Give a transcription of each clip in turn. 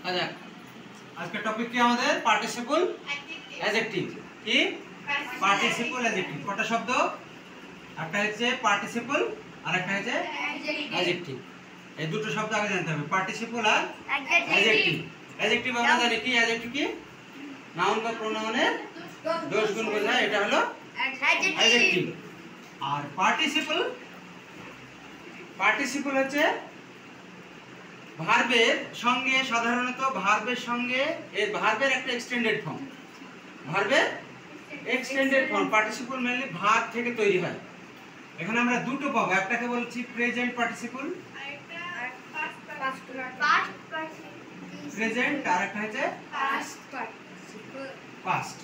আচ্ছা, আজকের টপিক কি আমাদের পার্টিসিপল অ্যাডজেক্টিভ। কি পার্টিসিপল অ্যাডজেক্টিভ? কটা শব্দ? একটা হচ্ছে পার্টিসিপল আর একটা হচ্ছে অ্যাডজেক্টিভ। এই দুটো শব্দ আগে জানতে হবে, পার্টিসিপল আর অ্যাডজেক্টিভ। অ্যাডজেক্টিভ আমরা জানি কি, অ্যাডজেক্টিভ কি নাউন বা প্রোনাউনের দোষ গুণ বোঝায়, এটা হলো অ্যাডজেক্টিভ। আর পার্টিসিপল হচ্ছে ভার্বের সঙ্গে, সাধারণত ভার্বের সঙ্গে এই ভার্বের একটা এক্সটেন্ডেড ফর্ম, ভার্বের extended form. Participle mainly verb থেকে তৈরি হয়। এখানে আমরা দুটো পাবো, একটাকে বলছি প্রেজেন্ট পার্টিসিপল, প্রেজেন্ট, আর একটা হচ্ছে পাস্ট।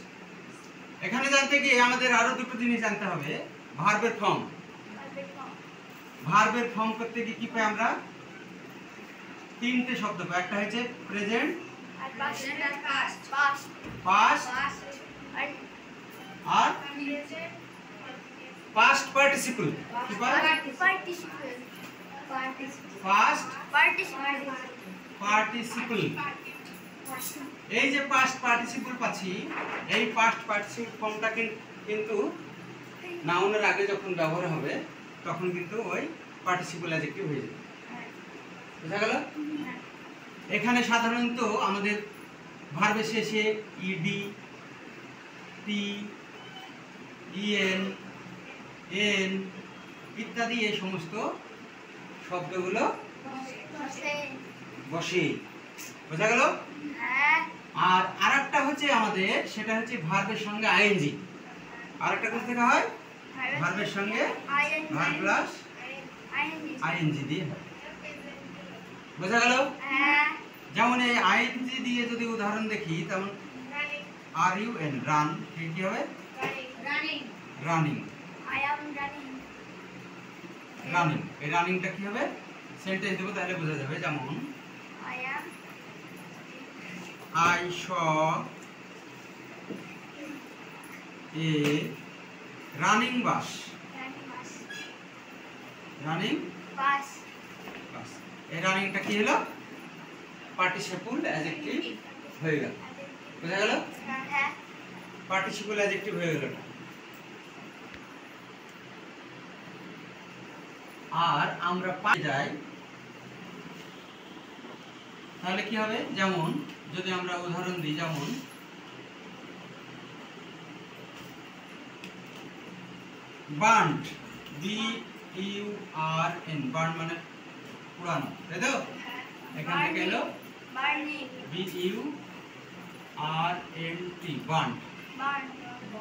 এখানে জানতে গিয়ে আমাদের আরো দুটো জিনিস জানতে হবে। ভার্বের ফর্ম, ভার্বের ফর্ম করতে গিয়ে কি পাই আমরা? তিনটে শব্দ পাই, একটা হচ্ছে প্রেজেন্ট, পাস্ট আর পাস্ট পার্টিসিপল। কি পাই? Past participle. এই যে পাস্ট পার্টিসিপল পাচ্ছি, এই পাস্ট পার্টিসিপল ফর্মটা কিন্তু নাউনের আগে যখন ব্যবহার হবে তখন কিন্তু ওই পার্টিসিপল অ্যাডজেক্টিভ হয়ে যাবে। বুঝা গেল? এখানে সাধারণত আমাদের ভার্বের শেষে ইডি, টি, ইএন, এন ইত্যাদি এই সমস্ত শব্দগুলো বসে। বোঝা গেল? আর আরেকটা হচ্ছে আমাদের, সেটা হচ্ছে ভার্বের সঙ্গে আইএনজি। আরেকটা কোথা থেকে হয়? ভার্বের সঙ্গে ভার্ব প্লাস আইএনজি দিয়ে হয়। বোঝা গেল? যেমন এই আইএনজি দিয়ে যদি উদাহরণ দেখি, তেমন আর ইউ এন, রান, কি হবে? রানিং। রানিং, এই রানিংটা কি হবে? সেন্টেন্স দেবো, তাহলে বোঝা যাবে। যেমন I saw a running bus. Running bus. এই রানিংটা কি হলো? পার্টিসিপল অ্যাডজেক্টিভ হয়ে গেল। বুঝা গেল? পার্টিসিপল অ্যাডজেক্টিভ হয়ে গেল। আর আমরা পাই যাই, তাহলে কি হবে? যেমন যদি আমরা উদাহরণ দিই, যেমন বার্নড, BURN, বার্ন মানে পুরানো, তাই তো? এখান থেকে এলো BURNT, বার্ন।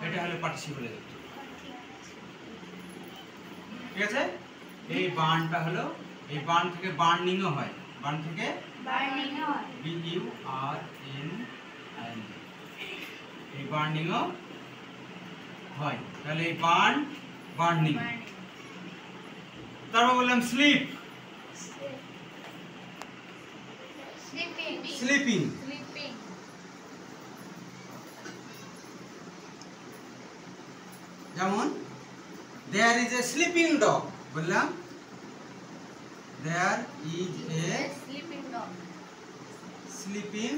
এটা হলো পার্টিসিপল অ্যাডজেক্টিভ। ঠিক আছে? এই বার্নটা হলো, এই বার্ন থেকে বার্নিংও হয়, বার্ন থেকে BURNING, এই বার্নিংও হয়। তাহলে এই বার্ন, বার্নিং। তারপর বললাম স্লিপ, স্লিপিং। যেমন there is a sleeping dog, বললাম there is a sleeping dog, sleeping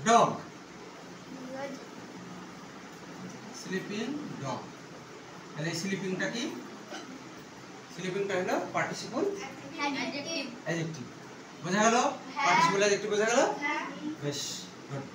dog. তাহলে স্লিপিংটা কি? স্লিপিংটা হলো পার্টিসিপল অ্যাডজেক্টিভ। বোঝা গেল? পার্টিসিপল অ্যাডজেক্টিভ বোঝা গেল? বেশ গুড।